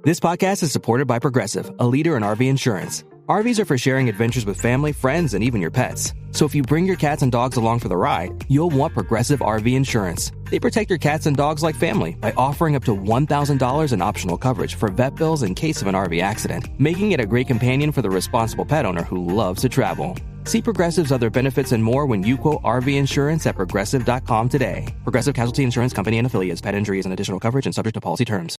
This podcast is supported by Progressive, a leader in RV insurance. RVs are for sharing adventures with family, friends, and even your pets. So if you bring your cats and dogs along for the ride, you'll want Progressive RV insurance. They protect your cats and dogs like family by offering up to $1,000 in optional coverage for vet bills in case of an RV accident, making it a great companion for the responsible pet owner who loves to travel. See Progressive's other benefits and more when you quote RV insurance at Progressive.com today. Progressive Casualty Insurance Company and Affiliates. Pet injuries and additional coverage and subject to policy terms.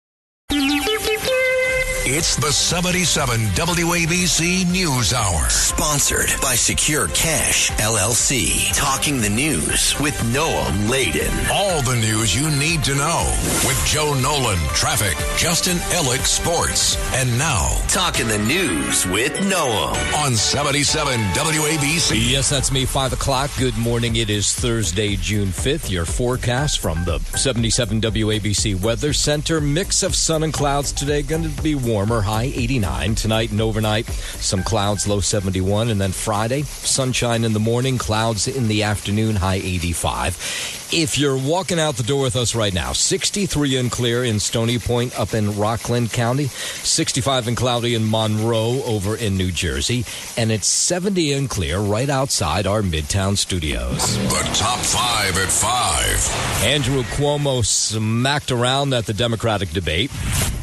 It's the 77 WABC News Hour. Sponsored by Secure Cash, LLC. Talking the news with Noam Laden. All the news you need to know with Joe Nolan, traffic, Justin Ellick, sports. And now, Talking the news with Noam. On 77 WABC. Yes, that's me, 5 o'clock. Good morning. It is Thursday, June 5th. Your forecast from the 77 WABC Weather Center. Mix of sun and clouds today. Going to be warmer, high 89. Tonight and overnight, some clouds, low 71. And then Friday, sunshine in the morning, clouds in the afternoon, high 85. If you're walking out the door with us right now, 63 and clear in Stony Point up in Rockland County, 65 and cloudy in Monroe over in New Jersey, and it's 70 and clear right outside our Midtown studios. The top 5 at 5. Andrew Cuomo smacked around at the Democratic debate.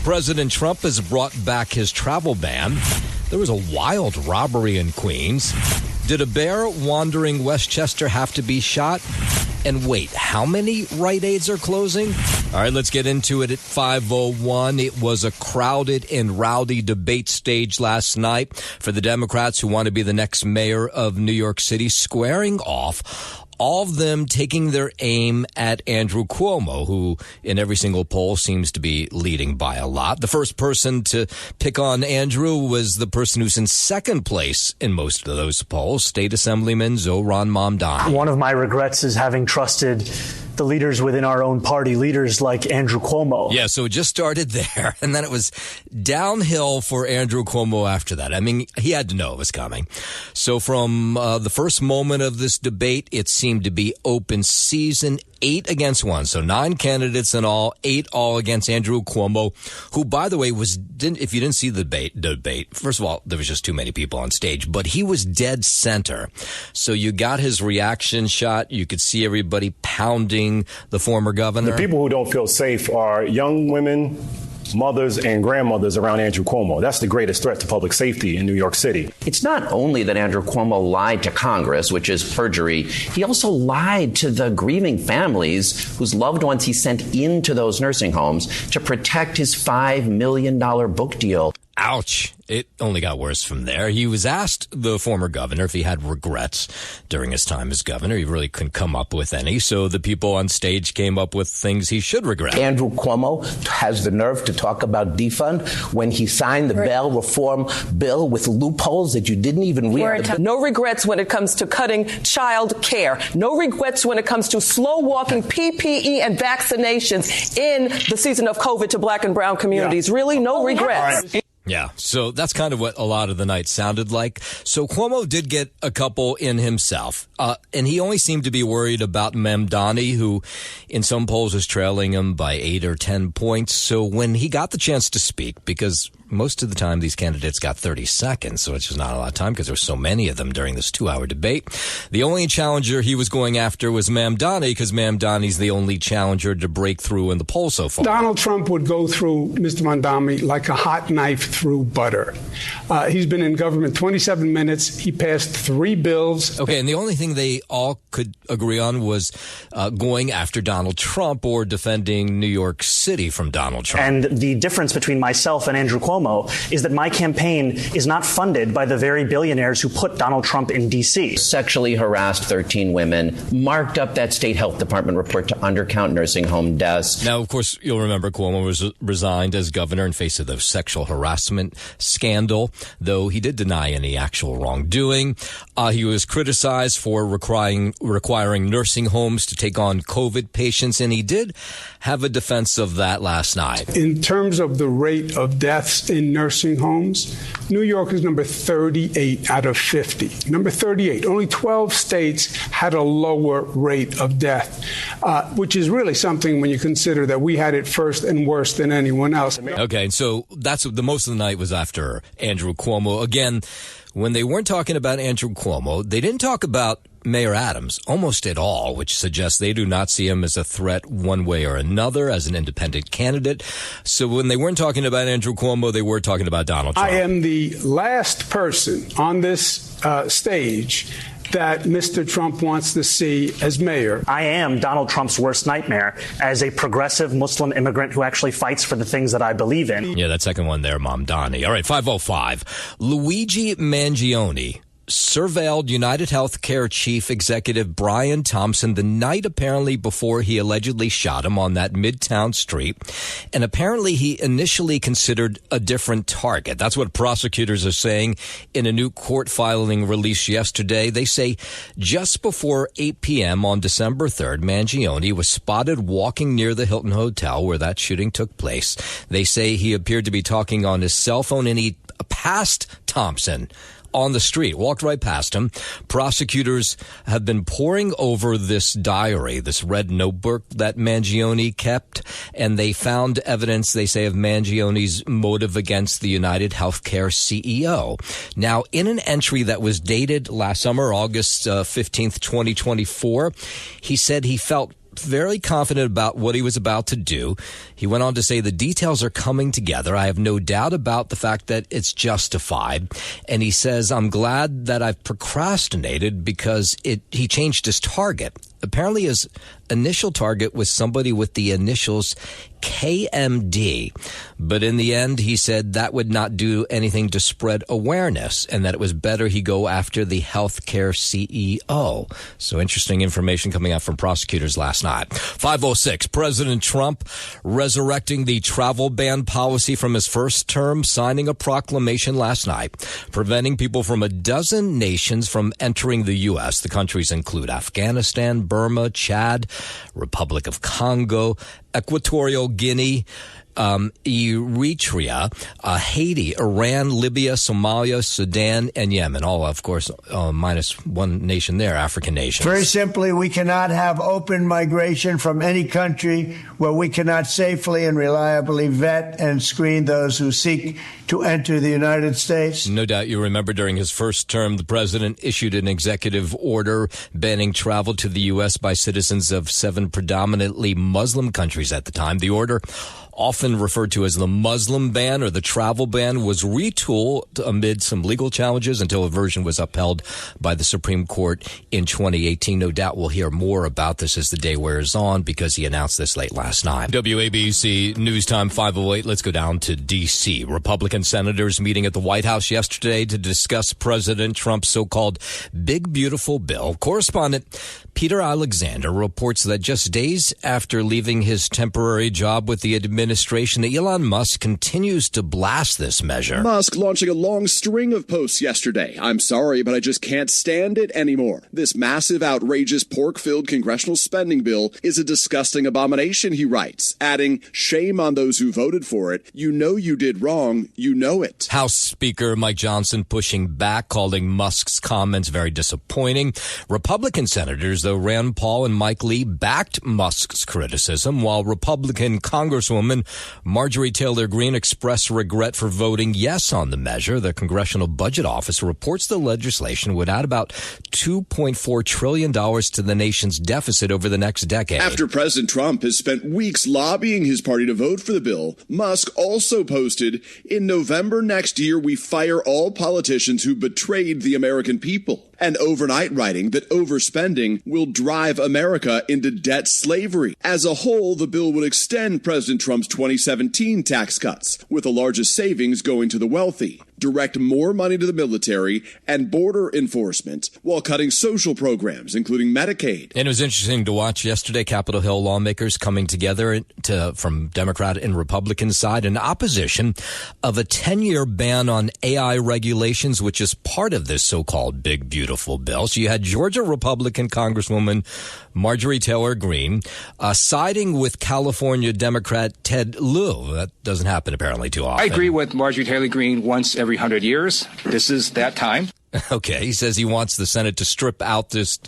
President Trump has brought back his travel ban. There was a wild robbery in Queens. Did a bear wandering Westchester have to be shot? And wait, how many Rite Aids are closing? All right, let's get into it at 5:01. It was a crowded and rowdy debate stage last night for the Democrats who want to be the next mayor of New York City, squaring off, all of them taking their aim at Andrew Cuomo, who in every single poll seems to be leading by a lot. The first person to pick on Andrew was the person who's in second place in most of those polls, State Assemblyman Zohran Mamdani. One of my regrets is having trusted the leaders within our own party, leaders like Andrew Cuomo. Yeah, so it just started there, and then it was downhill for Andrew Cuomo after that. I mean, he had to know it was coming. So from the first moment of this debate, it seemed to be open season, 8 against 1. So 9 candidates in all, 8 all against Andrew Cuomo, who, by the way, if you didn't see the debate, first of all, there was just too many people on stage, but he was dead center. So you got his reaction shot. You could see everybody pounding the former governor. The people who don't feel safe are young women, mothers and grandmothers around Andrew Cuomo. That's the greatest threat to public safety in New York City. It's not only that Andrew Cuomo lied to Congress, which is perjury, he also lied to the grieving families whose loved ones he sent into those nursing homes to protect his $5 million book deal. Ouch. It only got worse from there. He was asked, the former governor, if he had regrets during his time as governor. He really couldn't come up with any. So the people on stage came up with things he should regret. Andrew Cuomo has the nerve to talk about defund when he signed the bail reform bill with loopholes that you didn't even read. No regrets when it comes to cutting child care. No regrets when it comes to slow walking PPE and vaccinations in the season of COVID to black and brown communities. Yeah. Really, no regrets. Yeah, so that's kind of what a lot of the night sounded like. So Cuomo did get a couple in himself, and he only seemed to be worried about Mamdani, who in some polls was trailing him by 8 or 10 points. So when he got the chance to speak, because most of the time these candidates got 30 seconds, so it's just not a lot of time because there were so many of them during this 2-hour debate. The only challenger he was going after was Mamdani, because Mamdani's the only challenger to break through in the poll so far. Donald Trump would go through Mr. Mamdani like a hot knife through butter. He's been in government 27 minutes. He passed 3 bills. Okay, and the only thing they all could agree on was going after Donald Trump or defending New York City from Donald Trump. And the difference between myself and Andrew Cuomo is that my campaign is not funded by the very billionaires who put Donald Trump in D.C. Sexually harassed 13 women, marked up that state health department report to undercount nursing home deaths. Now, of course, you'll remember Cuomo was resigned as governor in face of the sexual harassment scandal, though he did deny any actual wrongdoing. He was criticized for requiring nursing homes to take on COVID patients, and he did have a defense of that last night. In terms of the rate of deaths deaths in nursing homes, New York is number 38 out of 50. Number 38. Only 12 states had a lower rate of death, which is really something when you consider that we had it first and worse than anyone else. Okay, so that's the most of the night was after Andrew Cuomo. Again, when they weren't talking about Andrew Cuomo, they didn't talk about Mayor Adams almost at all, which suggests they do not see him as a threat one way or another as an independent candidate. So when they weren't talking about Andrew Cuomo, they were talking about Donald Trump. I am the last person on this stage that Mr. Trump wants to see as mayor. I am Donald Trump's worst nightmare as a progressive Muslim immigrant who actually fights for the things that I believe in. Yeah, that second one there, Mom Donnie. All right, 505. Luigi Mangione surveilled United Healthcare Chief Executive Brian Thompson the night apparently before he allegedly shot him on that Midtown street. And apparently he initially considered a different target. That's what prosecutors are saying in a new court filing released yesterday. They say just before 8 p.m. on December 3rd, Mangione was spotted walking near the Hilton Hotel where that shooting took place. They say he appeared to be talking on his cell phone and he passed Thompson on the street, walked right past him. Prosecutors have been poring over this diary, this red notebook that Mangione kept, and they found evidence, they say, of Mangione's motive against the United Healthcare CEO. Now, in an entry that was dated last summer, August 15th, 2024, he said he felt very confident about what he was about to do. He went on to say the details are coming together. I have no doubt about the fact that it's justified. And he says, I'm glad that I've procrastinated because he changed his target. Apparently his initial target was somebody with the initials KMD. But in the end, he said that would not do anything to spread awareness and that it was better he go after the healthcare CEO. So interesting information coming out from prosecutors last night. 506, President Trump resurrecting the travel ban policy from his first term, signing a proclamation last night, preventing people from a dozen nations from entering the U.S. The countries include Afghanistan, Burma, Chad, Republic of Congo, Equatorial Guinea, Eritrea, Haiti, Iran, Libya, Somalia, Sudan, and Yemen. All, of course, minus one nation there, African nations. Very simply, we cannot have open migration from any country where we cannot safely and reliably vet and screen those who seek to enter the United States. No doubt you remember during his first term, the president issued an executive order banning travel to the U.S. by citizens of 7 predominantly Muslim countries at the time. The order, often referred to as the Muslim ban or the travel ban, was retooled amid some legal challenges until a version was upheld by the Supreme Court in 2018. No doubt we'll hear more about this as the day wears on because he announced this late last night. WABC News Time 508. Let's go down to D.C. Republican senators meeting at the White House yesterday to discuss President Trump's so-called Big Beautiful Bill. Correspondent Peter Alexander reports that just days after leaving his temporary job with the administration, Elon Musk continues to blast this measure. Musk launching a long string of posts yesterday. I'm sorry, but I just can't stand it anymore. This massive, outrageous, pork-filled congressional spending bill is a disgusting abomination, he writes, adding, shame on those who voted for it. You know you did wrong. You know it. House Speaker Mike Johnson pushing back, calling Musk's comments very disappointing. Republican senators, though, Rand Paul and Mike Lee backed Musk's criticism, while Republican Congresswoman Marjorie Taylor Greene expressed regret for voting yes on the measure. The Congressional Budget Office reports the legislation would add about $2.4 trillion to the nation's deficit over the next decade. After President Trump has spent weeks lobbying his party to vote for the bill, Musk also posted, in November next year, we fire all politicians who betrayed the American people. And overnight writing that overspending will drive America into debt slavery. As a whole, the bill would extend President Trump's 2017 tax cuts, with the largest savings going to the wealthy. direct more money to the military and border enforcement while cutting social programs, including Medicaid. And it was interesting to watch yesterday Capitol Hill lawmakers coming together from Democrat and Republican side in opposition of a 10-year ban on AI regulations, which is part of this so-called big, beautiful bill. So you had Georgia Republican Congresswoman Marjorie Taylor Greene siding with California Democrat Ted Lieu. That doesn't happen apparently too often. I agree with Marjorie Taylor Greene once every 100 years. This is that time. Okay, he says he wants the Senate to strip out this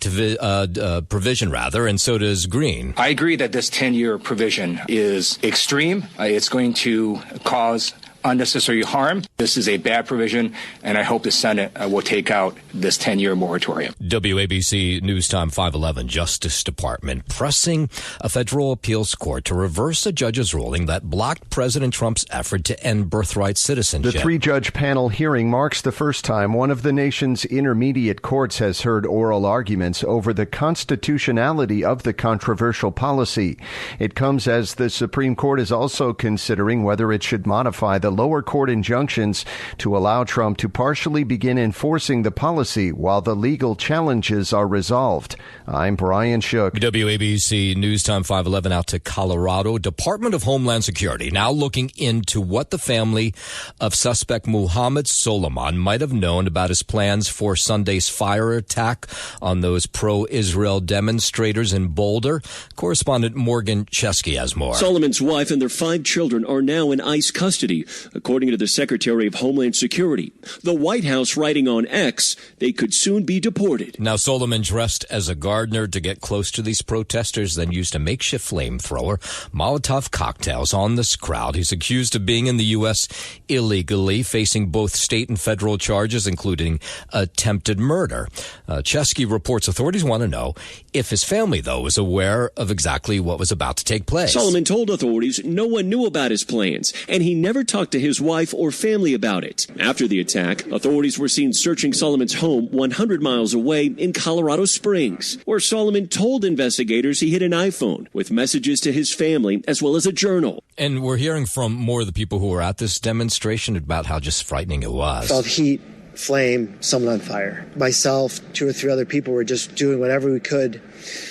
provision, and so does Greene. I agree that this 10-year provision is extreme. It's going to cause unnecessary harm. This is a bad provision, and I hope the Senate will take out this 10-year moratorium. WABC News Time 511, Justice Department pressing a federal appeals court to reverse a judge's ruling that blocked President Trump's effort to end birthright citizenship. The three-judge panel hearing marks the first time one of the nation's intermediate courts has heard oral arguments over the constitutionality of the controversial policy. It comes as the Supreme Court is also considering whether it should modify the lower court injunctions to allow Trump to partially begin enforcing the policy while the legal challenges are resolved. I'm Brian Shook. WABC News Time 511 out to Colorado. Department of Homeland Security now looking into what the family of suspect Muhammad Solomon might have known about his plans for Sunday's fire attack on those pro-Israel demonstrators in Boulder. Correspondent Morgan Chesky has more. Solomon's wife and their 5 children are now in ICE custody, according to the Secretary of Homeland Security. The White House writing on X, they could soon be deported. Now, Solomon dressed as a gardener to get close to these protesters, then used a makeshift flamethrower, Molotov cocktails on this crowd. He's accused of being in the U.S. illegally, facing both state and federal charges, including attempted murder. Chesky reports authorities want to know if his family, though, is aware of exactly what was about to take place. Solomon told authorities no one knew about his plans, and he never talked to his wife or family about it. After the attack, authorities were seen searching Solomon's home 100 miles away in Colorado Springs, where Solomon told investigators he hid an iPhone with messages to his family as well as a journal. And we're hearing from more of the people who were at this demonstration about how just frightening it was. Felt heat, flame, someone on fire. Myself, 2 or 3 other people were just doing whatever we could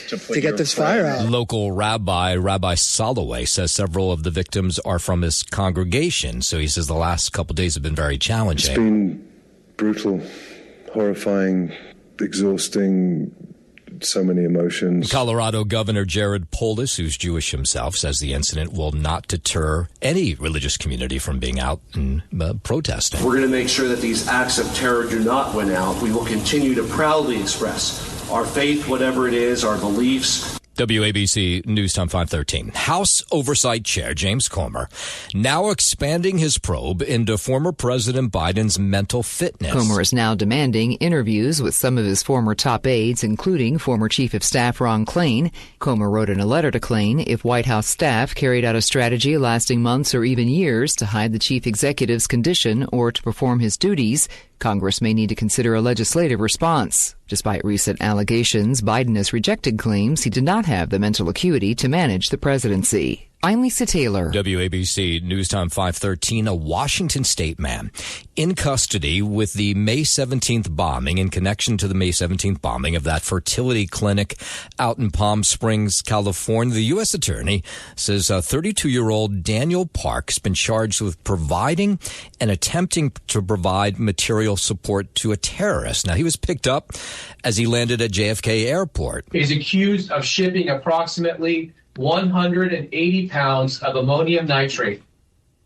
to get this fire out. Local Rabbi Soloway says several of the victims are from his congregation. So he says the last couple of days have been very challenging. It's been brutal, horrifying, exhausting, so many emotions. Colorado Governor Jared Polis, who's Jewish himself, says the incident will not deter any religious community from being out and protesting. We're going to make sure that these acts of terror do not win out. We will continue to proudly express our faith, whatever it is, our beliefs. WABC News Time 513. House Oversight Chair James Comer now expanding his probe into former President Biden's mental fitness. Comer is now demanding interviews with some of his former top aides, including former Chief of Staff Ron Klain. Comer wrote in a letter to Klain, if White House staff carried out a strategy lasting months or even years to hide the chief executive's condition or to perform his duties, Congress may need to consider a legislative response. Despite recent allegations, Biden has rejected claims he did not have the mental acuity to manage the presidency. I'm Lisa Taylor. WABC News Time 513. A Washington state man in custody with the May 17th bombing, in connection to the May 17th bombing of that fertility clinic out in Palm Springs, California. The U.S. attorney says 32-year-old Daniel Park has been charged with providing and attempting to provide material support to a terrorist. Now, he was picked up as he landed at JFK Airport. He's accused of shipping approximately 180 pounds of ammonium nitrate,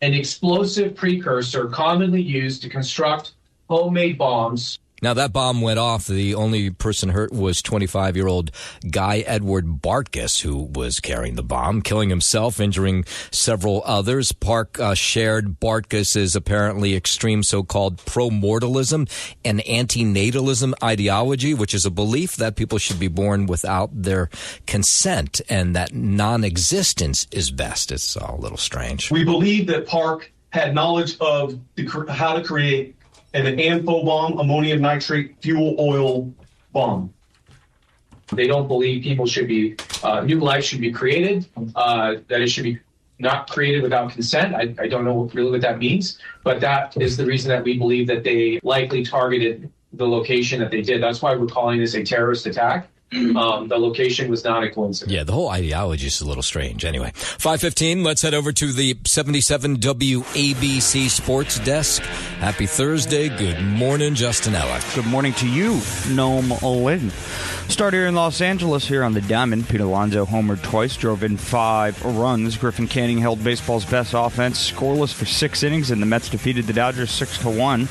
an explosive precursor commonly used to construct homemade bombs. Now, that bomb went off. The only person hurt was 25-year-old Guy Edward Bartkus, who was carrying the bomb, killing himself, injuring several others. Park shared Bartkus's apparently extreme so-called pro-mortalism and antinatalism ideology, which is a belief that people should be born without their consent and that non-existence is best. It's all a little strange. We believe that Park had knowledge of how to create an AMPO bomb, ammonium nitrate fuel oil bomb. They don't believe people should be, new life should be created, that it should be not created without consent. I don't know really what that means, but that is the reason that we believe that they likely targeted the location that they did. That's why we're calling this a terrorist attack. The location was not a coincidence. Yeah, the whole ideology is a little strange. Anyway, 5:15, let's head over to the 77 WABC Sports Desk. Happy Thursday. Good morning, Justin Ellick. Good morning to you, Noam Olin. Start here in Los Angeles here on the Diamond. Pete Alonso homered twice, drove in 5 runs. Griffin Canning held baseball's best offense, scoreless for 6 innings, and the Mets defeated the Dodgers 6-1.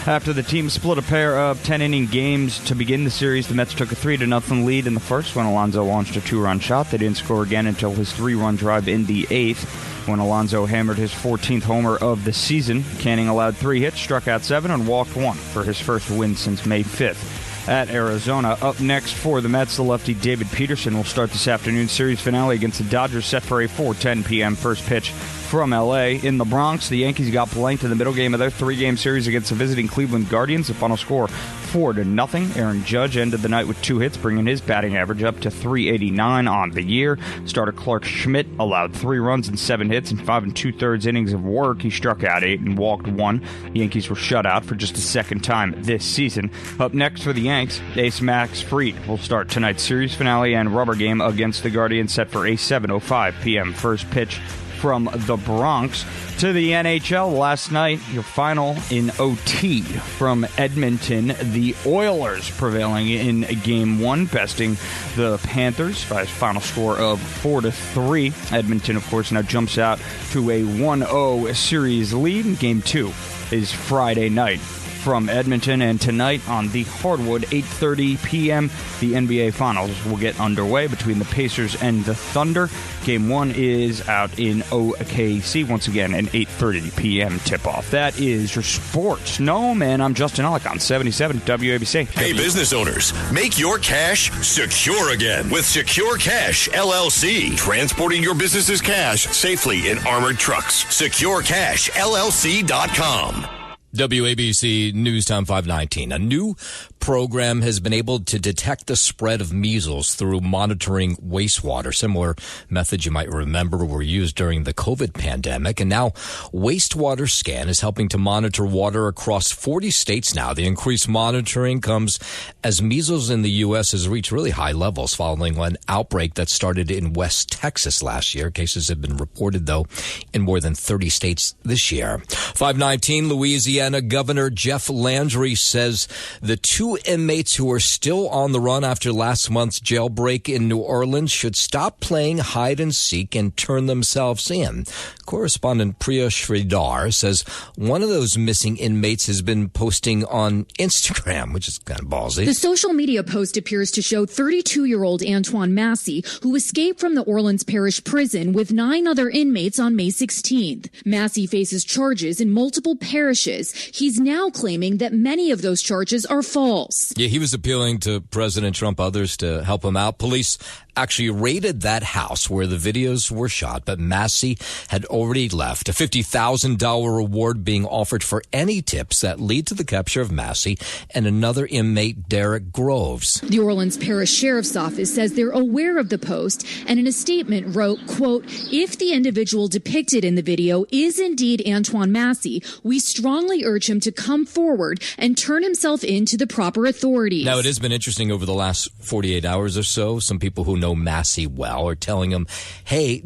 After the team split a pair of 10-inning games to begin the series, the Mets took a 3-0 lead in the first when Alonso launched a 2-run shot. They didn't score again until his 3-run drive in the 8th. When Alonso hammered his 14th homer of the season, Canning allowed 3 hits, struck out 7, and walked 1 for his first win since May 5th. At Arizona. Up next for the Mets, the lefty David Peterson will start this afternoon's series finale against the Dodgers, set for a 4:10 p.m. first pitch from L.A. In the Bronx, the Yankees got blanked in the middle game of their 3-game series against the visiting Cleveland Guardians. The final score 4-0. Aaron Judge ended the night with 2 hits, bringing his batting average up to .389 on the year. Starter Clark Schmidt allowed 3 runs and 7 hits in 5 2/3 innings of work. He struck out 8 and walked 1. The Yankees were shut out for just the second time this season. Up next for the Yanks, ace Max Fried will start tonight's series finale and rubber game against the Guardians, set for a 7:05 p.m. first pitch from the Bronx. To the NHL last night, your final in OT from Edmonton. The Oilers prevailing in Game 1, besting the Panthers by a final score of 4-3. Edmonton, of course, now jumps out to a 1-0 series lead. Game 2 is Friday night from Edmonton, and tonight on the hardwood, 8:30 p.m., the NBA Finals will get underway between the Pacers and the Thunder. Game 1 is out in OKC, once again, an 8:30 p.m. tip-off. That is your sports. No, man, I'm Justin Ellick on 77 WABC. Hey, business owners, make your cash secure again with Secure Cash, LLC. Transporting your business's cash safely in armored trucks. SecureCashLLC.com. WABC News Time 519. A new program has been able to detect the spread of measles through monitoring wastewater. Similar methods you might remember were used during the COVID pandemic. And now Wastewater Scan is helping to monitor water across 40 states now. The increased monitoring comes as measles in the U.S. has reached really high levels following an outbreak that started in West Texas last year. Cases have been reported, though, in more than 30 states this year. 519, Louisiana Governor Jeff Landry says the 2 inmates who are still on the run after last month's jailbreak in New Orleans should stop playing hide and seek and turn themselves in. Correspondent Priya Sridhar says one of those missing inmates has been posting on Instagram, which is kind of ballsy. The social media post appears to show 32-year-old Antoine Massey, who escaped from the Orleans Parish prison with 9 other inmates on May 16th. Massey faces charges in multiple parishes. He's now claiming that many of those charges are false. Yeah, he was appealing to President Trump, others to help him out. Police actually raided that house where the videos were shot, but Massey had already left. A $50,000 reward being offered for any tips that lead to the capture of Massey and another inmate, Derek Groves. The Orleans Parish Sheriff's Office says they're aware of the post and in a statement wrote, quote, "If the individual depicted in the video is indeed Antoine Massey, we strongly urge him to come forward and turn himself in to the proper authorities." Now, it has been interesting over the last 48 hours or so. Some people who know Massey well are telling him, hey,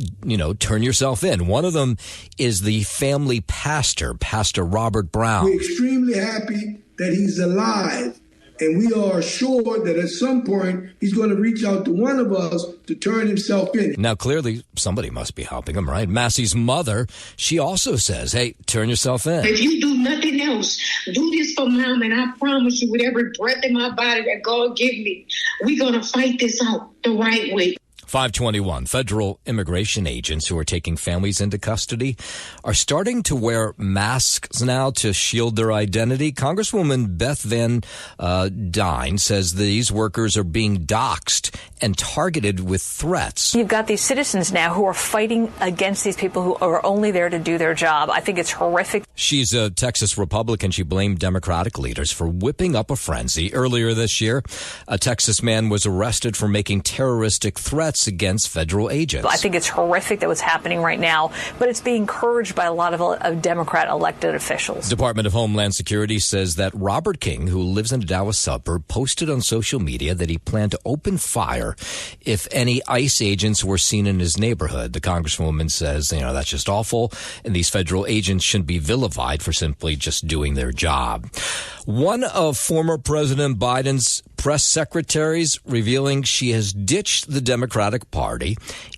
turn yourself in. One of them is the family pastor, Pastor Robert Brown. We're extremely happy that he's alive, and we are assured that at some point he's going to reach out to one of us to turn himself in. Now, clearly, somebody must be helping him, right? Massey's mother, she also says, hey, turn yourself in. If you do nothing else, do this for Mom, and I promise you, with every breath in my body that God give me, we're going to fight this out the right way. 521, federal immigration agents who are taking families into custody are starting to wear masks now to shield their identity. Congresswoman Beth Van Dyne says these workers are being doxxed and targeted with threats. You've got these citizens now who are fighting against these people who are only there to do their job. I think it's horrific. She's a Texas Republican. She blamed Democratic leaders for whipping up a frenzy. Earlier this year, a Texas man was arrested for making terroristic threats threats against federal agents. I think it's horrific that what's happening right now, but it's being encouraged by a lot of Democrat elected officials. Department of Homeland Security says that Robert King, who lives in a Dallas suburb, posted on social media that he planned to open fire if any ICE agents were seen in his neighborhood. The congresswoman says, that's just awful, and these federal agents shouldn't be vilified for simply just doing their job. One of former President Biden's press secretaries revealing she has ditched the Democratic Party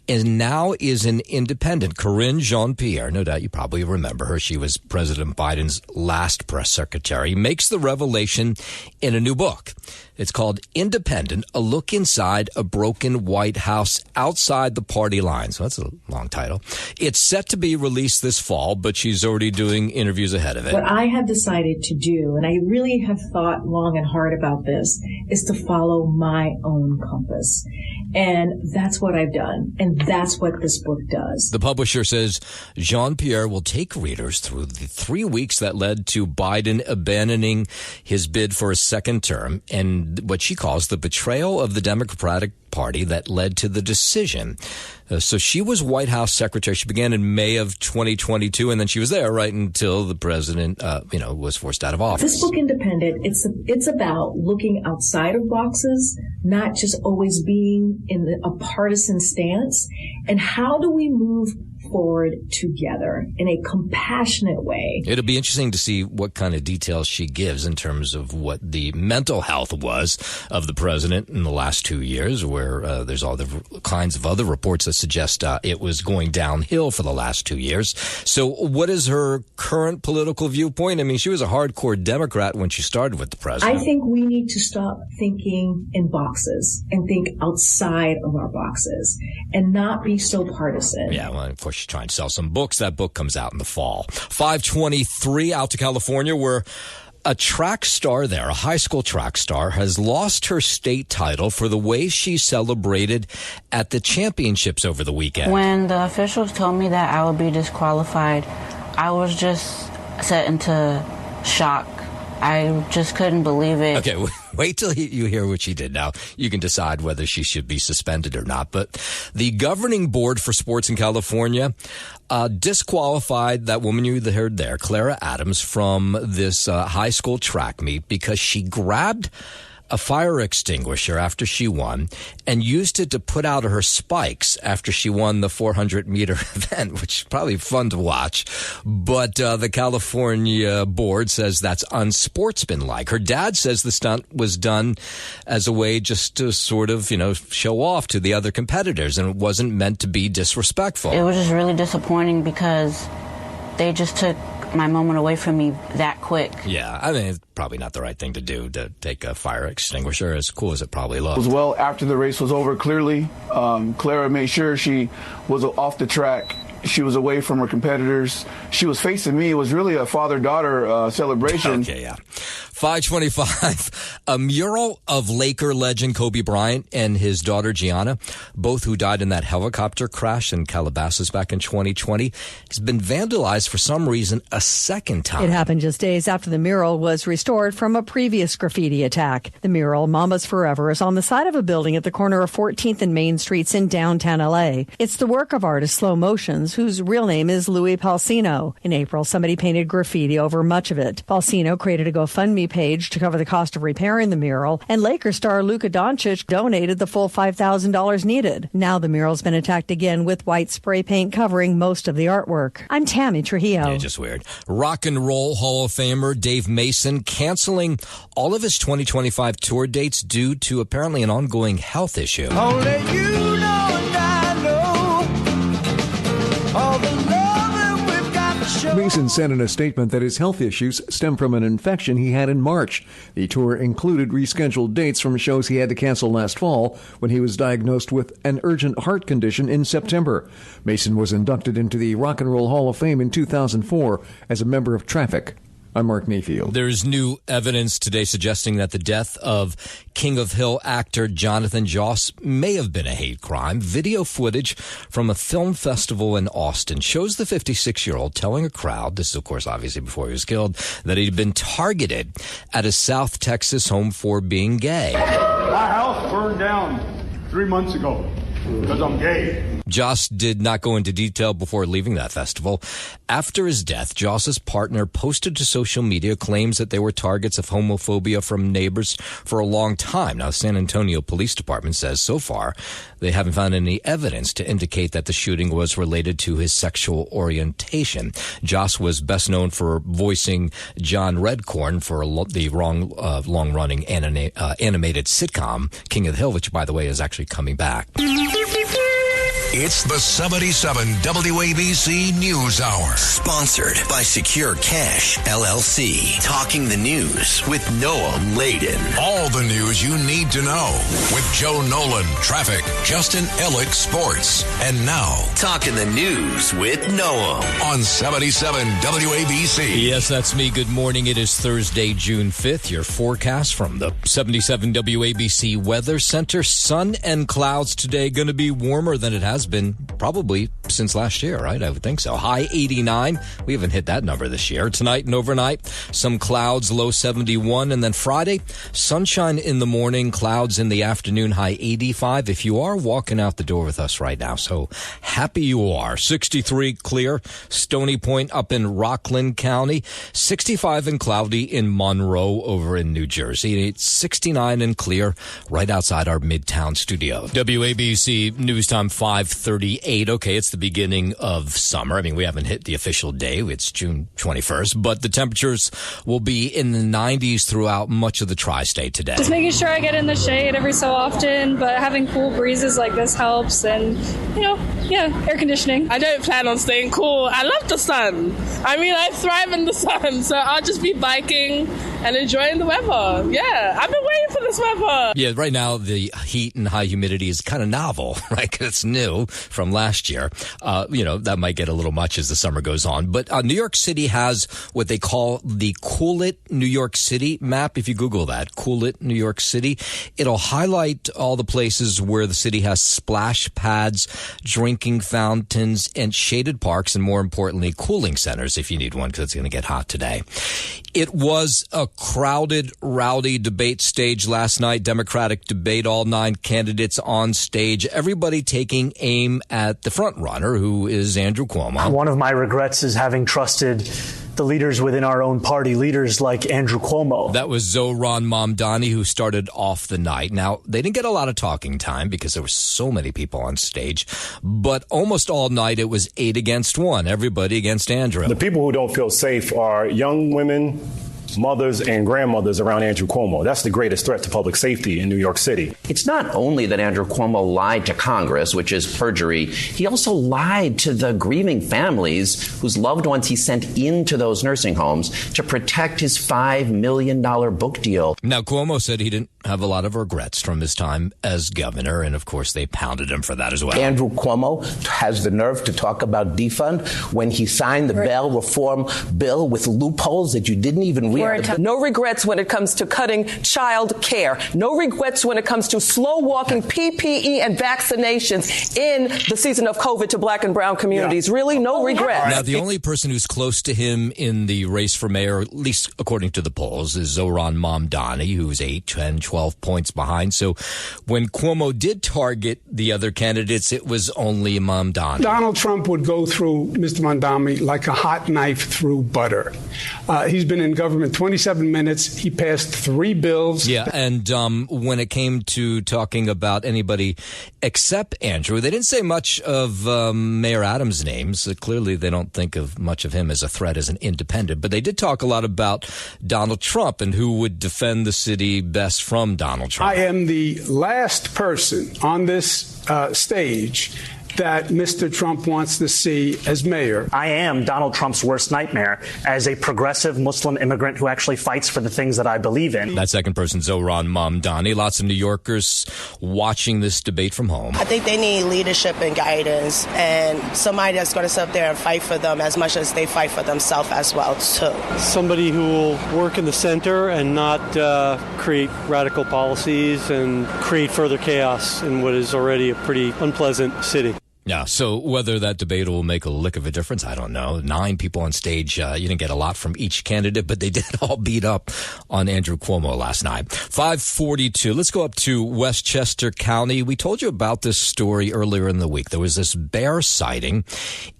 and now is an independent. Karine Jean-Pierre, no doubt you probably remember her. She was President Biden's last press secretary, makes the revelation in a new book. It's called Independent, A Look Inside a Broken White House Outside the Party Lines. Well, that's a long title. It's set to be released this fall, but she's already doing interviews ahead of it. What I have decided to do, and I really have thought long and hard about this, is to follow my own compass. And that's what I've done. And that's what this book does. The publisher says Jean-Pierre will take readers through the 3 weeks that led to Biden abandoning his bid for a second term and what she calls the betrayal of the Democratic Party that led to the decision. So she was White House secretary. She began in May of 2022, and then she was there right until the president, was forced out of office. This book, Independent, it's about looking outside of boxes, not just always being in a partisan stance. And how do we move forward together in a compassionate way? It'll be interesting to see what kind of details she gives in terms of what the mental health was of the president in the last 2 years, where there's all the kinds of other reports that suggest it was going downhill for the last 2 years. So what is her current political viewpoint? I mean, she was a hardcore Democrat when she started with the president. I think we need to stop thinking in boxes and think outside of our boxes and not be so partisan. Yeah, well, of course, she's trying to sell some books. That book comes out in the fall. 523 out to California, where a track star there, a high school track star, has lost her state title for the way she celebrated at the championships over the weekend. When the officials told me that I would be disqualified, I was just set into shock. I just couldn't believe it. Okay, wait till you hear what she did. Now, you can decide whether she should be suspended or not. But the governing board for sports in California disqualified that woman you heard there, Clara Adams, from this high school track meet because she grabbed a fire extinguisher after she won and used it to put out her spikes after she won the 400-meter event, which is probably fun to watch. But the California board says that's unsportsmanlike. Her dad says the stunt was done as a way just to sort of, show off to the other competitors, and it wasn't meant to be disrespectful. It was just really disappointing because they just took my moment away from me that quick. Yeah, I mean, it's probably not the right thing to do, to take a fire extinguisher, as cool as it probably looks. Well, after the race was over, clearly, Clara made sure she was off the track. She was away from her competitors. She was facing me. It was really a father-daughter celebration. Okay, yeah. 525, a mural of Laker legend Kobe Bryant and his daughter Gianna, both who died in that helicopter crash in Calabasas back in 2020, has been vandalized for some reason a second time. It happened just days after the mural was restored from a previous graffiti attack. The mural, Mama's Forever, is on the side of a building at the corner of 14th and Main Streets in downtown L.A. It's the work of artist Slow Motions, whose real name is Louis Palsino. In April, somebody painted graffiti over much of it. Palsino created a GoFundMe page to cover the cost of repairing the mural, and Lakers star Luka Doncic donated the full $5,000 needed. Now the mural's been attacked again with white spray paint covering most of the artwork. I'm Tammy Trujillo. Yeah, just weird. Rock and Roll Hall of Famer Dave Mason canceling all of his 2025 tour dates due to apparently an ongoing health issue. Only you know and I know all the love that we've got to show. Mason said in a statement that his health issues stem from an infection he had in March. The tour included rescheduled dates from shows he had to cancel last fall when he was diagnosed with an urgent heart condition in September. Mason was inducted into the Rock and Roll Hall of Fame in 2004 as a member of Traffic. I'm Mark Mayfield. There's new evidence today suggesting that the death of King of Hill actor Jonathan Joss may have been a hate crime. Video footage from a film festival in Austin shows the 56-year-old telling a crowd, this is of course obviously before he was killed, that he'd been targeted at a South Texas home for being gay. My house burned down 3 months ago. because I'm gay. Joss did not go into detail before leaving that festival. After his death, Joss's partner posted to social media claims that they were targets of homophobia from neighbors for a long time. Now, San Antonio Police Department says so far they haven't found any evidence to indicate that the shooting was related to his sexual orientation. Joss was best known for voicing John Redcorn for the long-running animated sitcom King of the Hill, which, by the way, is actually coming back. It's the 77 WABC News Hour. Sponsored by Secure Cash, LLC. Talking the news with Noam Laden. All the news you need to know with Joe Nolan, traffic, Justin Ellick, sports. And now, Talking the News with Noam on 77 WABC. Yes, that's me. Good morning. It is Thursday, June 5th. Your forecast from the 77 WABC Weather Center. Sun and clouds today. Going to be warmer than it has been probably since last year, right? I would think so. High 89. We haven't hit that number this year. Tonight and overnight, some clouds, low 71. And then Friday, sunshine in the morning, clouds in the afternoon, high 85. If you are walking out the door with us right now, so happy you are. 63 clear, Stony Point up in Rockland County. 65 and cloudy in Monroe over in New Jersey. It's 69 and clear right outside our Midtown studio. WABC News Time 5:38. Okay, it's the beginning of summer. I mean, we haven't hit the official day. It's June 21st, but the temperatures will be in the 90s throughout much of the tri-state today. Just making sure I get in the shade every so often, but having cool breezes like this helps, and, air conditioning. I don't plan on staying cool. I love the sun. I mean, I thrive in the sun, so I'll just be biking and enjoying the weather. Yeah, I've been waiting for this weather. Yeah, right now the heat and high humidity is kind of novel, right? 'Cause it's new from last year. That might get a little much as the summer goes on. But New York City has what they call the Cool It New York City map. If you Google that, Cool It New York City, it'll highlight all the places where the city has splash pads, drinking fountains, and shaded parks, and more importantly, cooling centers if you need one, because it's going to get hot today. It was a crowded, rowdy debate stage last night. Democratic debate, all 9 candidates on stage. Everybody taking aim at the front runner, who is Andrew Cuomo. One of my regrets is having trusted the leaders within our own party, leaders like Andrew Cuomo. That was Zohran Mamdani, who started off the night. Now, they didn't get a lot of talking time because there were so many people on stage, but almost all night it was 8 against 1, everybody against Andrew. The people who don't feel safe are young women, mothers and grandmothers around Andrew Cuomo. That's the greatest threat to public safety in New York City. It's not only that Andrew Cuomo lied to Congress, which is perjury, he also lied to the grieving families whose loved ones he sent into those nursing homes to protect his $5 million book deal. Now, Cuomo said he didn't have a lot of regrets from his time as governor, and of course they pounded him for that as well. Andrew Cuomo has the nerve to talk about defund when he signed the bail reform bill with loopholes that you didn't even read. No regrets when it comes to cutting child care. No regrets when it comes to slow walking PPE and vaccinations in the season of COVID to black and brown communities. Yeah. Really, no regrets. Now, the only person who's close to him in the race for mayor, at least according to the polls, is Zohran Mamdani, who's 8, 10, 12 points behind. So when Cuomo did target the other candidates, it was only Mamdani. Donald Trump would go through Mr. Mamdani like a hot knife through butter. He's been in government 27 minutes. He passed 3 bills. Yeah, and when it came to talking about anybody except Andrew, they didn't say much of Mayor Adams' names. Clearly, they don't think of much of him as a threat as an independent. But they did talk a lot about Donald Trump and who would defend the city best from Donald Trump. I am the last person on this stage that Mr. Trump wants to see as mayor. I am Donald Trump's worst nightmare as a progressive Muslim immigrant who actually fights for the things that I believe in. That second person, Zohran Mamdani. Lots of New Yorkers watching this debate from home. I think they need leadership and guidance, and somebody that's going to sit up there and fight for them as much as they fight for themselves as well, too. Somebody who will work in the center and not create radical policies and create further chaos in what is already a pretty unpleasant city. Yeah, so whether that debate will make a lick of a difference, I don't know. 9 people on stage. You didn't get a lot from each candidate, but they did all beat up on Andrew Cuomo last night. 5:42. Let's go up to Westchester County. We told you about this story earlier in the week. There was this bear sighting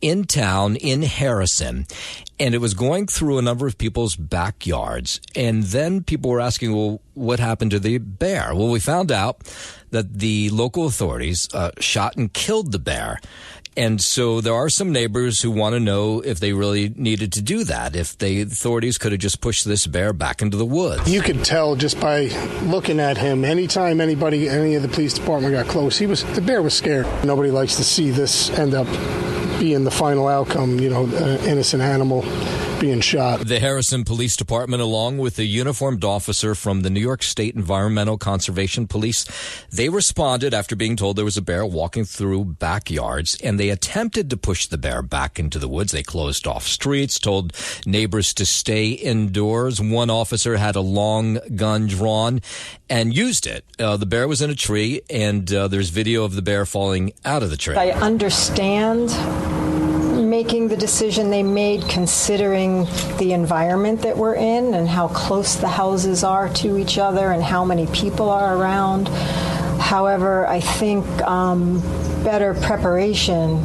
in town in Harrison, and it was going through a number of people's backyards. And then people were asking, well, what happened to the bear? Well, we found out that the local authorities shot and killed the bear. And so there are some neighbors who want to know if they really needed to do that, if the authorities could have just pushed this bear back into the woods. You could tell just by looking at him. Anytime any of the police department got close, the bear was scared. Nobody likes to see this end up being the final outcome, an innocent animal being shot. The Harrison Police Department, along with a uniformed officer from the New York State Environmental Conservation Police, they responded after being told there was a bear walking through backyards, and they attempted to push the bear back into the woods. They closed off streets, told neighbors to stay indoors. One officer had a long gun drawn and used it. The bear was in a tree, and there's video of the bear falling out of the tree. I understand making the decision they made considering the environment that we're in and how close the houses are to each other and how many people are around. However, I think better preparation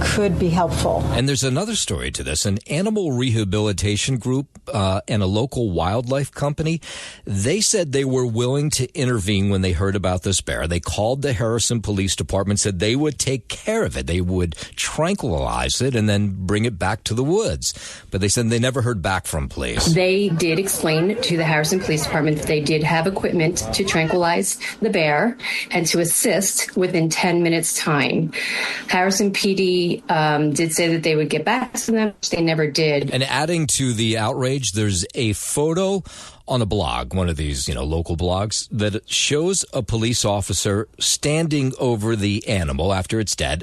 could be helpful. And there's another story to this. An animal rehabilitation group and a local wildlife company, they said they were willing to intervene when they heard about this bear. They called the Harrison Police Department, said they would take care of it. They would tranquilize it and then bring it back to the woods. But they said they never heard back from police. They did explain to the Harrison Police Department that they did have equipment to tranquilize the bear and to assist within 10 minutes time. Harrison PD did say that they would get back to them, which they never did. And adding to the outrage, there's a photo on a blog, one of these, local blogs, that shows a police officer standing over the animal after it's dead,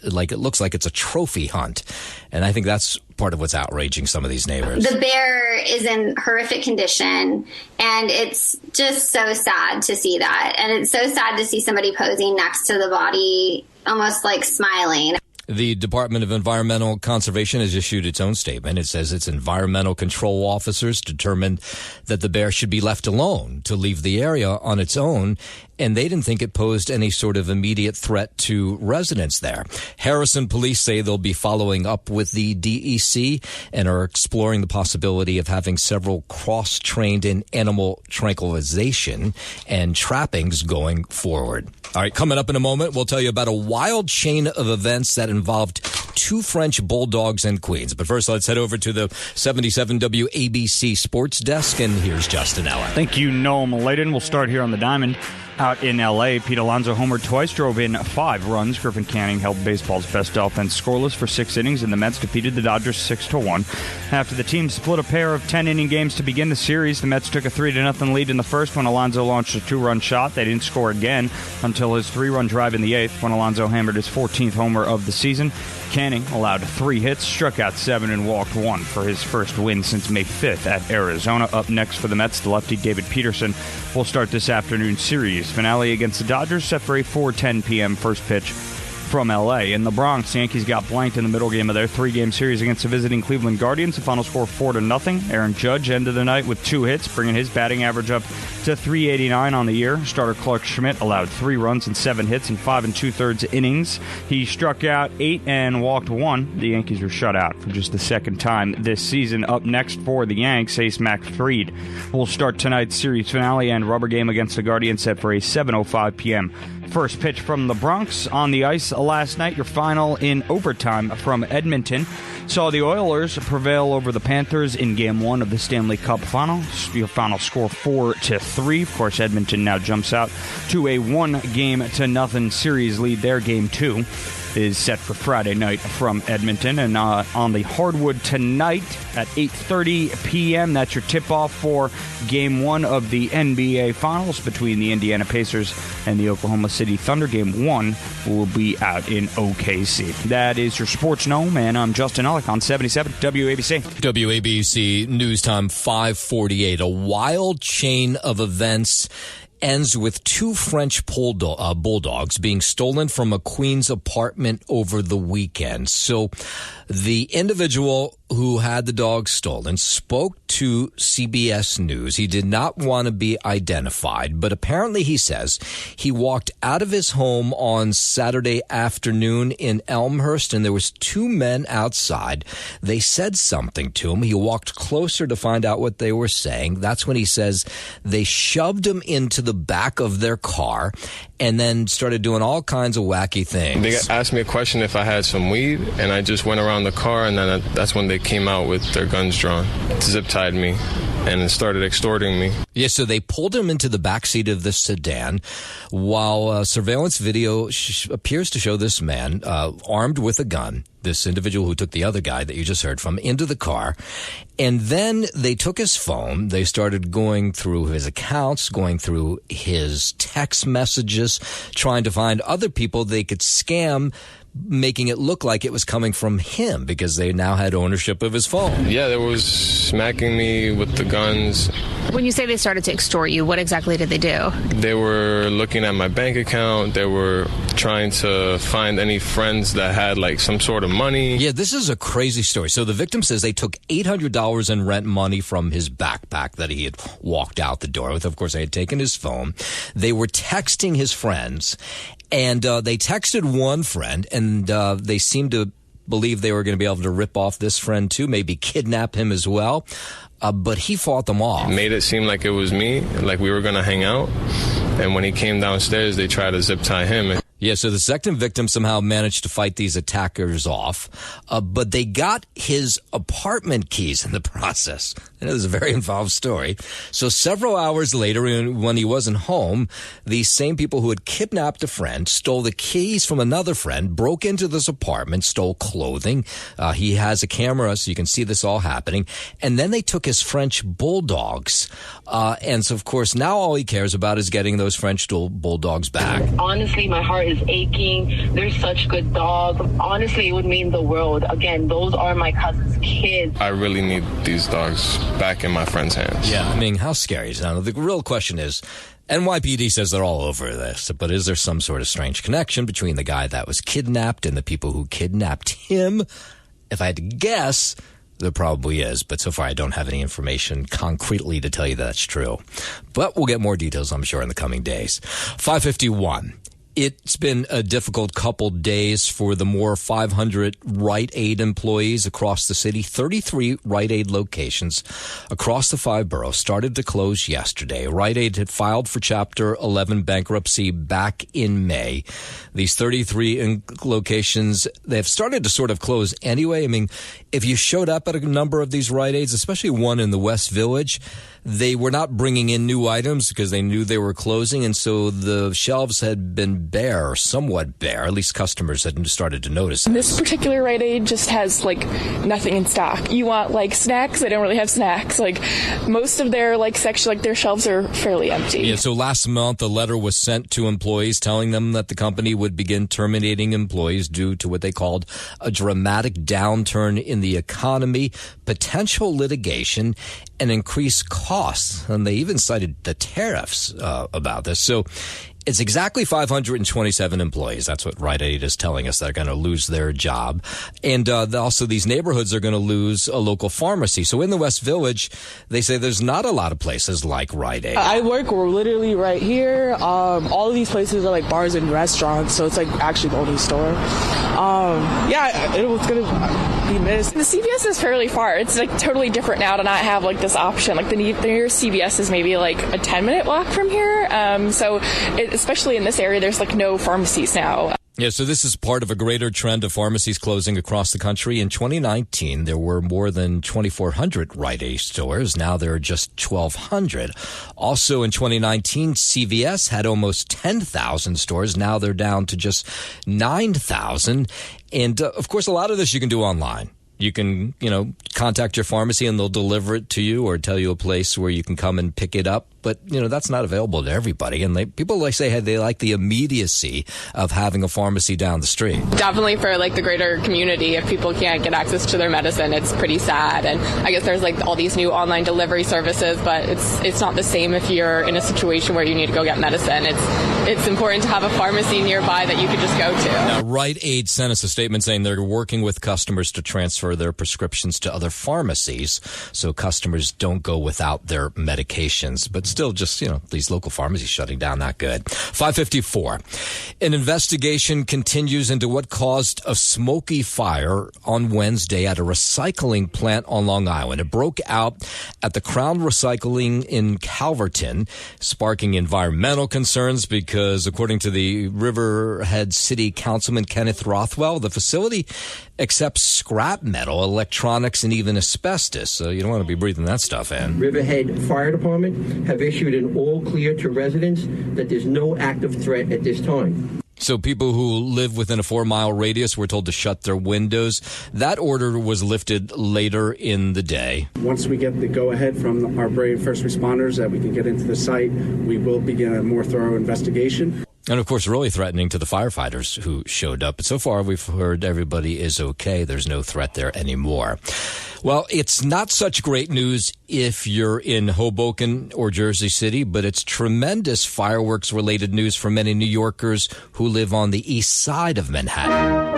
like it looks like it's a trophy hunt. And I think that's part of what's outraging some of these neighbors. The bear is in horrific condition, and it's just so sad to see that. And it's so sad to see somebody posing next to the body, almost like smiling. The Department of Environmental Conservation has issued its own statement. It says its environmental control officers determined that the bear should be left alone to leave the area on its own, and they didn't think it posed any sort of immediate threat to residents there. Harrison police say they'll be following up with the DEC and are exploring the possibility of having several cross-trained in animal tranquilization and trappings going forward. All right, coming up in a moment, we'll tell you about a wild chain of events that involved 2 French bulldogs in Queens. But first, let's head over to the 77 WABC Sports Desk, and here's Justin Ellen. Thank you, Noam Layden. We'll start here on the Diamond. Out in L.A., Pete Alonso homered twice, drove in 5 runs. Griffin Canning held baseball's best offense scoreless for 6 innings, and the Mets defeated the Dodgers 6-1. After the team split a pair of 10-inning games to begin the series, the Mets took a 3-0 lead in the first when Alonso launched a 2-run shot. They didn't score again until his 3-run drive in the 8th when Alonso hammered his 14th homer of the season. Canning allowed 3 hits, struck out 7, and walked 1 for his first win since May 5th at Arizona. Up next for the Mets, the lefty David Peterson will start this afternoon's series finale against the Dodgers, set for a 4:10 p.m. first pitch from L.A. In the Bronx, the Yankees got blanked in the middle game of their 3-game series against the visiting Cleveland Guardians. The final score 4-0. Aaron Judge ended the night with 2 hits, bringing his batting average up to .389 on the year. Starter Clark Schmidt allowed 3 runs and 7 hits in 5 2/3 innings. He struck out 8 and walked 1. The Yankees were shut out for just the second time this season. Up next for the Yanks, Ace Mac Fried will start tonight's series finale and rubber game against the Guardians, set for a 7:05 p.m. first pitch from the Bronx. On the ice last night, your final in overtime from Edmonton saw the Oilers prevail over the Panthers in Game 1 of the Stanley Cup Final. Your final score 4-3. Of course, Edmonton now jumps out to a 1-0 series lead. Their Game 2 is set for Friday night from Edmonton. And on the hardwood tonight at 8:30 p.m., that's your tip-off for Game 1 of the NBA Finals between the Indiana Pacers and the Oklahoma City Thunder. Game 1 will be out in OKC. That is your Sports Gnome, and I'm Justin Ellick on 77 WABC. WABC News Time 5:48. A wild chain of events ends with 2 French bulldogs being stolen from a Queens apartment over the weekend. So the individual who had the dogs stolen spoke to CBS News. He did not want to be identified, but apparently he says he walked out of his home on Saturday afternoon in Elmhurst, and there was 2 men outside. They said something to him. He walked closer to find out what they were saying. That's when he says they shoved him into the back of their car and then started doing all kinds of wacky things. They asked me a question if I had some weed, and I just went around the car, and then that's when they came out with their guns drawn, zip-tied me, and started extorting me. Yeah, so they pulled him into the backseat of the sedan while surveillance video appears to show this man armed with a gun, this individual who took the other guy that you just heard from, into the car. And then they took his phone. They started going through his accounts, going through his text messages, trying to find other people they could scam, making it look like it was coming from him because they now had ownership of his phone. Yeah, they was smacking me with the guns. When you say they started to extort you, what exactly did they do? They were looking at my bank account. They were trying to find any friends that had like some sort of money. Yeah, this is a crazy story. So the victim says they took $800 in rent money from his backpack that he had walked out the door with. Of course, they had taken his phone. They were texting his friends. And they texted one friend, and they seemed to believe they were going to be able to rip off this friend, too, maybe kidnap him as well. But he fought them off. Made it seem like it was me, like we were going to hang out. And when he came downstairs, they tried to zip tie him. Yeah, so the second victim somehow managed to fight these attackers off, but they got his apartment keys in the process. And it was a very involved story. So several hours later, when he wasn't home, these same people who had kidnapped a friend stole the keys from another friend, broke into this apartment, stole clothing. He has a camera, so you can see this all happening. And then they took his French bulldogs. And so, of course, now all he cares about is getting those French bulldogs back. Honestly, my heart is aching. They're such good dogs. Honestly, it would mean the world. Again, those are my cousin's kids. I really need these dogs back in my friend's hands. Yeah, I mean, how scary is that? The real question is, NYPD says they're all over this, but is there some sort of strange connection between the guy that was kidnapped and the people who kidnapped him? If I had to guess, there probably is, but so far I don't have any information concretely to tell you that's true. But we'll get more details, I'm sure, in the coming days. 5:51. It's been a difficult couple days for the more 500 Rite Aid employees across the city. 33 Rite Aid locations across the 5 boroughs started to close yesterday. Rite Aid had filed for Chapter 11 bankruptcy back in May. These 33 locations, they've started to sort of close anyway. I mean, if you showed up at a number of these Rite Aids, especially one in the West Village, they were not bringing in new items because they knew they were closing, and so the shelves had been bare, somewhat bare. At least customers had started to notice that. This particular Rite Aid just has, like, nothing in stock. You want, like, snacks? They don't really have snacks. Like, most of their, like, section, like, their shelves are fairly empty. Yeah, so last month, a letter was sent to employees telling them that the company would begin terminating employees due to what they called a dramatic downturn in the economy, potential litigation, and increased costs. And they even cited the tariffs about this. So it's exactly 527 employees. That's what Rite Aid is telling us. They're going to lose their job. And also these neighborhoods are going to lose a local pharmacy. So in the West Village, they say there's not a lot of places like Rite Aid. I work literally right here. All of these places are like bars and restaurants, so it's like actually the only store. It was going to be missed. The CVS is fairly far. It's like totally different now to not have like this option. Like the nearest CVS is maybe like a 10-minute walk from here. Especially in this area, there's like no pharmacies now. Yeah, so this is part of a greater trend of pharmacies closing across the country. In 2019, there were more than 2,400 Rite Aid stores. Now there are just 1,200. Also in 2019, CVS had almost 10,000 stores. Now they're down to just 9,000. And of course, a lot of this you can do online. You can, contact your pharmacy and they'll deliver it to you or tell you a place where you can come and pick it up. but, that's not available to everybody. And people say they like the immediacy of having a pharmacy down the street. Definitely for the greater community, if people can't get access to their medicine, it's pretty sad. And I guess there's all these new online delivery services, but it's not the same if you're in a situation where you need to go get medicine. It's important to have a pharmacy nearby that you could just go to. Now, Rite Aid sent us a statement saying they're working with customers to transfer their prescriptions to other pharmacies so customers don't go without their medications. But still, just, these local pharmacies shutting down, not good. 5:54. An investigation continues into what caused a smoky fire on Wednesday at a recycling plant on Long Island. It broke out at the Crown Recycling in Calverton, sparking environmental concerns because, according to the Riverhead City Councilman Kenneth Rothwell, the facility accepts scrap metal, electronics, and even asbestos. So you don't want to be breathing that stuff in. Riverhead Fire Department have issued an all clear to residents that there's no active threat at this time. So people who live within a 4-mile radius were told to shut their windows. That order was lifted later in the day. Once we get the go-ahead from our brave first responders that we can get into the site, we will begin a more thorough investigation. And, of course, really threatening to the firefighters who showed up. But so far, we've heard everybody is okay. There's no threat there anymore. Well, it's not such great news if you're in Hoboken or Jersey City, but it's tremendous fireworks-related news for many New Yorkers who live on the east side of Manhattan.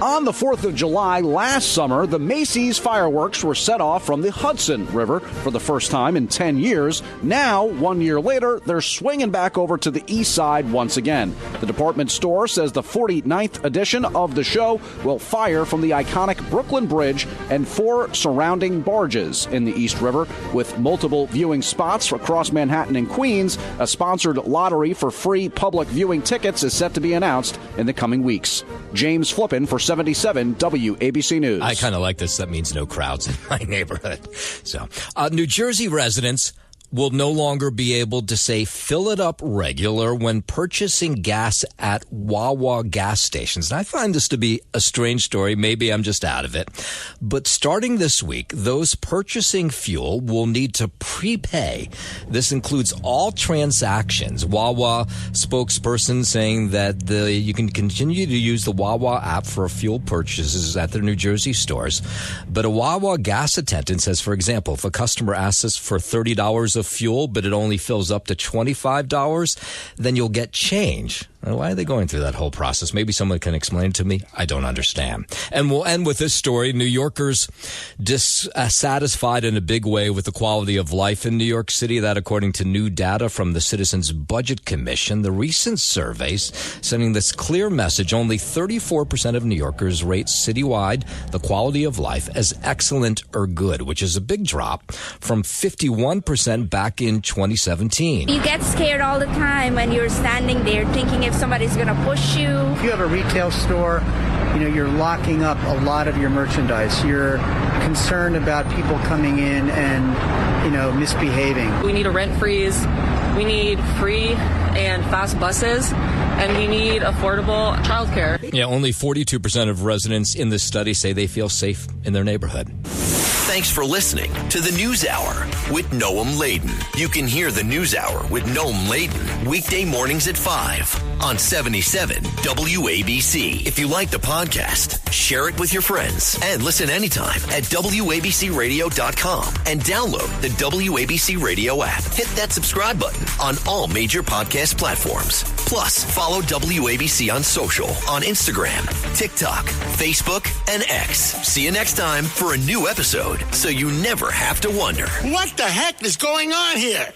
On the 4th of July last summer, the Macy's fireworks were set off from the Hudson River for the first time in 10 years. Now, 1 year later, they're swinging back over to the east side once again. The department store says the 49th edition of the show will fire from the iconic Brooklyn Bridge and 4 surrounding barges in the East River, with multiple viewing spots across Manhattan and Queens. A sponsored lottery for free public viewing tickets is set to be announced in the coming weeks. James Flippin for 77 WABC News. I kind of like this. That means no crowds in my neighborhood. So, New Jersey residents will no longer be able to say fill it up regular when purchasing gas at Wawa gas stations. And I find this to be a strange story. Maybe I'm just out of it. But starting this week, those purchasing fuel will need to prepay. This includes all transactions. Wawa spokesperson saying that you can continue to use the Wawa app for fuel purchases at their New Jersey stores. But a Wawa gas attendant says, for example, if a customer asks us for $30 of fuel, but it only fills up to $25, then you'll get change. Why are they going through that whole process? Maybe someone can explain it to me. I don't understand. And we'll end with this story. New Yorkers dissatisfied in a big way with the quality of life in New York City. That, according to new data from the Citizens Budget Commission. The recent surveys sending this clear message. Only 34% of New Yorkers rate citywide the quality of life as excellent or good, which is a big drop from 51% back in 2017. You get scared all the time when you're standing there thinking if somebody's going to push you. If you have a retail store, you're locking up a lot of your merchandise. You're concerned about people coming in and, misbehaving. We need a rent freeze. We need free and fast buses, and we need affordable childcare. Yeah, only 42% of residents in this study say they feel safe in their neighborhood. Thanks for listening to the News Hour with Noam Laden. You can hear the News Hour with Noam Laden weekday mornings at 5 on 77 WABC. If you like the podcast, share it with your friends and listen anytime at WABCRadio.com and download the WABC Radio app. Hit that subscribe button on all major podcast platforms. Plus, follow WABC on social on Instagram, TikTok, Facebook, and X. See you next time for a new episode, so you never have to wonder. What the heck is going on here?